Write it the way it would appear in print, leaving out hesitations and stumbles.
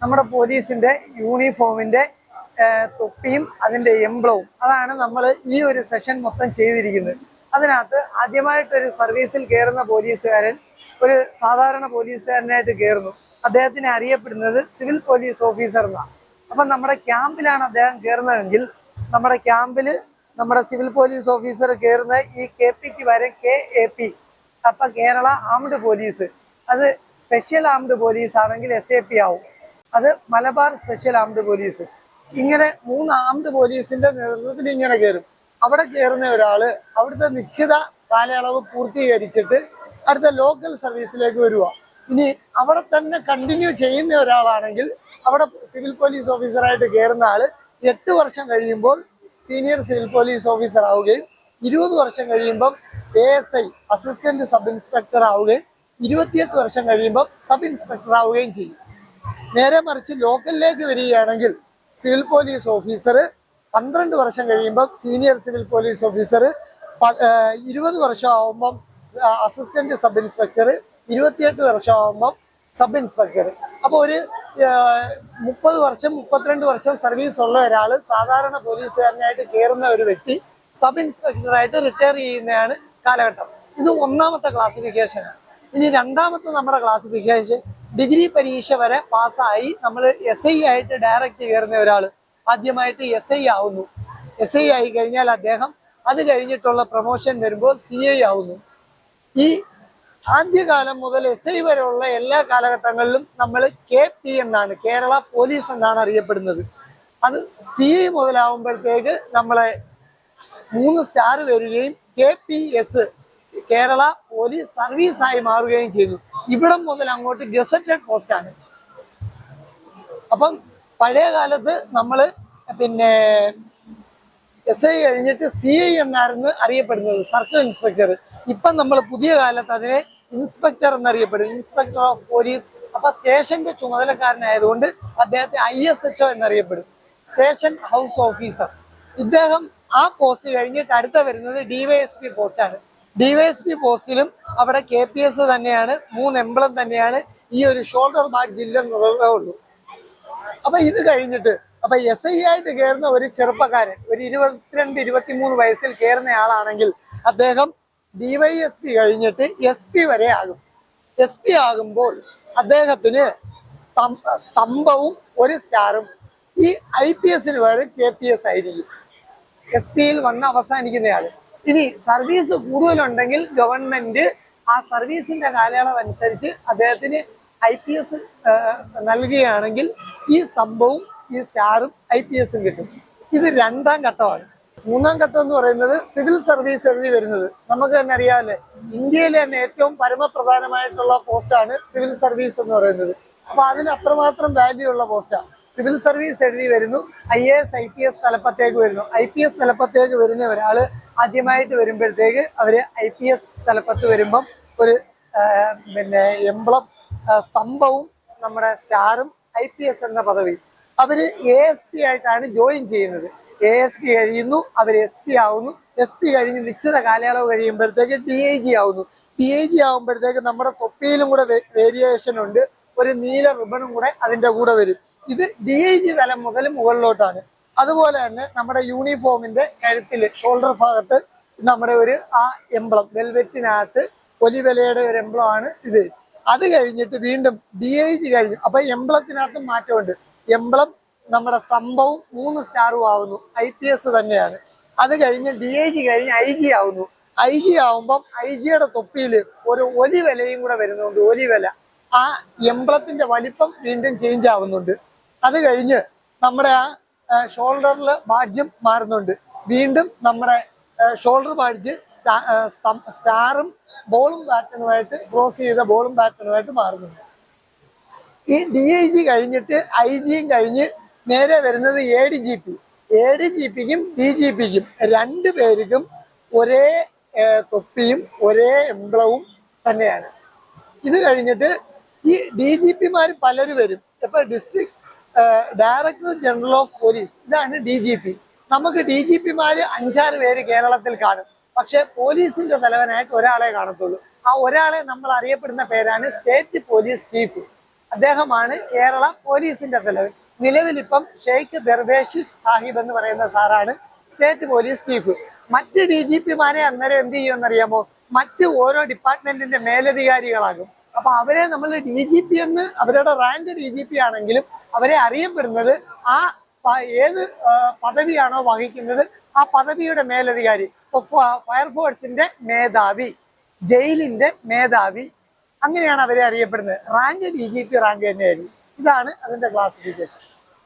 നമ്മുടെ പോലീസിന്റെ യൂണിഫോമിന്റെ തൊപ്പിയും അതിന്റെ എംബ്ലവും അതാണ് നമ്മൾ ഈ ഒരു സെഷൻ മൊത്തം ചെയ്തിരിക്കുന്നത്. അതിനകത്ത് ആദ്യമായിട്ടൊരു സർവീസിൽ കയറുന്ന പോലീസുകാരൻ ഒരു സാധാരണ പോലീസുകാരനായിട്ട് കയറുന്നു. അദ്ദേഹത്തിനെ അറിയപ്പെടുന്നത് സിവിൽ പോലീസ് ഓഫീസർ എന്നാണ്. അപ്പം നമ്മുടെ ക്യാമ്പിലാണ് അദ്ദേഹം കയറുന്നതെങ്കിൽ നമ്മുടെ ക്യാമ്പിൽ നമ്മുടെ സിവിൽ പോലീസ് ഓഫീസർ കയറുന്ന ഈ KPക്ക് വരെ KAP, അപ്പൊ കേരള ആംഡ് പോലീസ്. അത് സ്പെഷ്യൽ ആംഡ് പോലീസ് ആണെങ്കിൽ SAP ആവും. അത് മലബാർ സ്പെഷ്യൽ ആംഡ് പോലീസ്. ഇങ്ങനെ 3 ആംഡ് പോലീസിന്റെ നേതൃത്വത്തിൽ ഇങ്ങനെ കയറും. അവിടെ കയറുന്ന ഒരാള് അവിടുത്തെ നിശ്ചിത കാലയളവ് പൂർത്തീകരിച്ചിട്ട് അടുത്ത ലോക്കൽ സർവീസിലേക്ക് വരിക. ഇനി അവിടെ തന്നെ കണ്ടിന്യൂ ചെയ്യുന്ന ഒരാളാണെങ്കിൽ അവിടെ സിവിൽ പോലീസ് ഓഫീസറായിട്ട് കയറുന്ന ആള് 8 വർഷം കഴിയുമ്പോൾ സീനിയർ സിവിൽ പോലീസ് ഓഫീസർ ആവുകയും 20 വർഷം കഴിയുമ്പം ASI അസിസ്റ്റന്റ് സബ് ഇൻസ്പെക്ടർ ആവുകയും 28 വർഷം കഴിയുമ്പം സബ് ഇൻസ്പെക്ടർ ആവുകയും ചെയ്യും. നേരെ മറിച്ച് ലോക്കലിലേക്ക് വരികയാണെങ്കിൽ സിവിൽ പോലീസ് ഓഫീസർ 12 വർഷം കഴിയുമ്പം സീനിയർ സിവിൽ പോലീസ് ഓഫീസർ, 20 വർഷം ആവുമ്പം അസിസ്റ്റന്റ് സബ് ഇൻസ്പെക്ടർ, 28 വർഷം ആവുമ്പം സബ് ഇൻസ്പെക്ടർ. അപ്പോൾ ഒരു 30 വർഷം 32 വർഷം സർവീസ് ഉള്ള ഒരാൾ സാധാരണ പോലീസുകാരനായിട്ട് കയറുന്ന ഒരു വ്യക്തി സബ് ഇൻസ്പെക്ടറായിട്ട് റിട്ടയർ ചെയ്യുന്നതാണ് കാലഘട്ടം. ഇത് ഒന്നാമത്തെ ക്ലാസിഫിക്കേഷനാണ്. ഇനി രണ്ടാമത്തെ നമ്മുടെ ക്ലാസിഫിക്കേഷൻ ഡിഗ്രി പരീക്ഷ വരെ പാസ്സായി നമ്മൾ SI ആയിട്ട് ഡയറക്റ്റ് കയറുന്ന ഒരാൾ ആദ്യമായിട്ട് SI ആവുന്നു. SI ആയി കഴിഞ്ഞാൽ അദ്ദേഹം അത് കഴിഞ്ഞിട്ടുള്ള പ്രൊമോഷൻ വരുമ്പോൾ CI ആവുന്നു. ഈ ആദ്യകാലം മുതൽ SI വരെയുള്ള എല്ലാ കാലഘട്ടങ്ങളിലും നമ്മൾ KP എന്നാണ്, കേരള പോലീസ് എന്നാണ് അറിയപ്പെടുന്നത്. അത് CI മുതലാവുമ്പോഴത്തേക്ക് നമ്മളെ 3 സ്റ്റാർ വരികയും KPS കേരള പോലീസ് സർവീസായി മാറുകയും ചെയ്തു. ഇവിടം മുതൽ അങ്ങോട്ട് ഗസറ്റഡ് പോസ്റ്റാണ്. അപ്പം പഴയ കാലത്ത് നമ്മൾ SI കഴിഞ്ഞിട്ട് CI എന്നായിരുന്നു അറിയപ്പെടുന്നത്, സർക്കിൾ ഇൻസ്പെക്ടർ. ഇപ്പം നമ്മൾ പുതിയ കാലത്ത് അതിനെ ഇൻസ്പെക്ടർ എന്നറിയപ്പെടും, ഇൻസ്പെക്ടർ ഓഫ് പോലീസ്. അപ്പൊ സ്റ്റേഷന്റെ ചുമതലക്കാരനായതുകൊണ്ട് അദ്ദേഹത്തെ ISHO എന്നറിയപ്പെടും, സ്റ്റേഷൻ ഹൗസ് ഓഫീസർ. ഇദ്ദേഹം ആ പോസ്റ്റ് കഴിഞ്ഞിട്ട് അടുത്ത വരുന്നത് DYSP പോസ്റ്റാണ്. DYSP പോസ്റ്റിലും അവിടെ KPS തന്നെയാണ്, 3 എംബ്ലം തന്നെയാണ്. ഈ ഒരു ഷോൾഡർ ബാഡ്ജ് ഇല്ലെന്നുള്ളതേ ഉള്ളൂ. അപ്പൊ ഇത് കഴിഞ്ഞിട്ട് അപ്പൊ SI ആയിട്ട് കയറുന്ന ഒരു ചെറുപ്പക്കാരൻ ഒരു 22-23 വയസ്സിൽ കയറുന്ന ആളാണെങ്കിൽ അദ്ദേഹം DYSP കഴിഞ്ഞിട്ട് SP വരെ ആകും. SP ആകുമ്പോൾ അദ്ദേഹത്തിന് സ്തംഭവും 1 സ്റ്റാറും. ഈ IPSന് വേറെ KPS ആയിരിക്കും, SP-യിൽ വന്ന് അവസാനിക്കുന്നയാള്. ഇനി സർവീസ് കൂടുതലുണ്ടെങ്കിൽ ഗവൺമെന്റ് ആ സർവീസിന്റെ കാലയളവ് അനുസരിച്ച് അദ്ദേഹത്തിന് IPS നൽകുകയാണെങ്കിൽ ഈ സ്തംഭവും ഈ സ്റ്റാറും IPS-ഉം കിട്ടും. ഇത് രണ്ടാം ഘട്ടമാണ്. മൂന്നാം ഘട്ടം എന്ന് പറയുന്നത് സിവിൽ സർവീസ് എഴുതി വരുന്നത്. നമുക്ക് തന്നെ അറിയാമല്ലേ, ഇന്ത്യയിലെ തന്നെ ഏറ്റവും പരമപ്രധാനമായിട്ടുള്ള പോസ്റ്റാണ് സിവിൽ സർവീസ് എന്ന് പറയുന്നത്. അപ്പൊ അതിന് അത്രമാത്രം വാല്യൂ ഉള്ള പോസ്റ്റാണ്. സിവിൽ സർവീസ് എഴുതി വരുന്നു, IAS IPS തലപ്പത്തേക്ക് വരുന്നു. IPS തലപ്പത്തേക്ക് വരുന്ന ഒരാള് ആദ്യമായിട്ട് വരുമ്പോഴത്തേക്ക് അവര് IPS തലപ്പത്ത് വരുമ്പം ഒരു എംബ്ലം, സ്തംഭവും നമ്മുടെ സ്റ്റാറും IPS എന്ന പദവി. അവര് ASP ആയിട്ടാണ് ജോയിൻ ചെയ്യുന്നത്. ASP കഴിയുന്നു, അവർ SP ആവുന്നു. SP കഴിഞ്ഞ് നിശ്ചിത കാലയളവ് കഴിയുമ്പോഴത്തേക്ക് DIG ആവുന്നു. DIG ആവുമ്പോഴത്തേക്ക് നമ്മുടെ തൊപ്പിയിലും കൂടെ വേരിയേഷൻ ഉണ്ട്, ഒരു നീല റിബണും കൂടെ അതിന്റെ കൂടെ വരും. ഇത് DIG തലം മുതൽ മുകളിലോട്ടാണ്. അതുപോലെ തന്നെ നമ്മുടെ യൂണിഫോമിന്റെ കഴുത്തില് ഷോൾഡർ ഭാഗത്ത് നമ്മുടെ ഒരു ആ എംബ്ലം, വെൽവെറ്റിനകത്ത് ഒലിവലയുടെ ഒരു എംബ്ലം ആണ് ഇത്. അത് കഴിഞ്ഞിട്ട് വീണ്ടും DIG കഴിഞ്ഞു. അപ്പൊ എംബ്ലത്തിനകത്ത് മാറ്റമുണ്ട്. എംബ്ലം നമ്മുടെ സ്തംഭവും 3 സ്റ്റാറും ആവുന്നു, IPS തന്നെയാണ്. അത് കഴിഞ്ഞ് DIG കഴിഞ്ഞ് IG ആവുന്നു. IG ആവുമ്പം IG-യുടെ തൊപ്പിയിൽ ഒരു ഒലിവലയും കൂടെ വരുന്നുണ്ട്, ഒലിവല. ആ എംബ്ലത്തിന്റെ വലിപ്പം വീണ്ടും ചേഞ്ച് ആവുന്നുണ്ട്. അത് കഴിഞ്ഞ് നമ്മുടെ ആ ഷോൾഡറിൽ ബാഡ്ജും മാറുന്നുണ്ട്. വീണ്ടും നമ്മുടെ ഷോൾഡർ ബാഡ്ജ് സ്റ്റാറും ബോളും പാറ്റേണുമായിട്ട്, ക്രോസ് ചെയ്ത ബോളും പാറ്റേണുമായിട്ട് മാറുന്നുണ്ട്. ഈ DIG കഴിഞ്ഞിട്ട് IG-യും കഴിഞ്ഞ് നേരെ വരുന്നത് ADGP. ADGP-ക്കും DGP-ക്കും 2 പേർക്കും ഒരേ തൊപ്പിയും ഒരേ എംബ്ലവും തന്നെയാണ്. ഇത് കഴിഞ്ഞിട്ട് ഈ DGP-മാർ പലരും വരും. ഇപ്പൊ district director general of police, ഇതാണ് DGP. നമുക്ക് DGP-മാർ 5-6 പേര് കേരളത്തിൽ കാണും. പക്ഷെ പോലീസിന്റെ തലവനായിട്ട് ഒരാളെ കാണത്തുള്ളൂ. ആ ഒരാളെ നമ്മൾ അറിയപ്പെടുന്ന പേരാണ് സ്റ്റേറ്റ് പോലീസ് ചീഫ്, അദ്ദേഹമാണ് കേരള പോലീസിന്റെ തലവൻ. നിലവിലിപ്പം ഷെയ്ഖ് ദർവേഷ് സാഹിബ് എന്ന് പറയുന്ന സാറാണ് സ്റ്റേറ്റ് പോലീസ് ചീഫ്. മറ്റ് ഡി ജി പിമാരെ അന്നേരം എന്ത് ചെയ്യുമെന്നറിയാമോ? മറ്റ് ഓരോ ഡിപ്പാർട്ട്മെന്റിന്റെ മേലധികാരികളാകും. അപ്പൊ അവരെ നമ്മൾ ഡി ജി പി എന്ന്, അവരുടെ റാങ്ക് ഡി ജി പി ആണെങ്കിലും അവരെ അറിയപ്പെടുന്നത് ആ ഏത് പദവിയാണോ വഹിക്കുന്നത് ആ പദവിയുടെ മേലധികാരി. ഇപ്പൊ ഫയർഫോഴ്സിന്റെ മേധാവി, ജയിലിന്റെ മേധാവി, അങ്ങനെയാണ് അവരെ അറിയപ്പെടുന്നത്. Rank D G P rank തന്നെയായിരിക്കും. ഇതാണ് അതിന്റെ ക്ലാസിഫിക്കേഷൻ.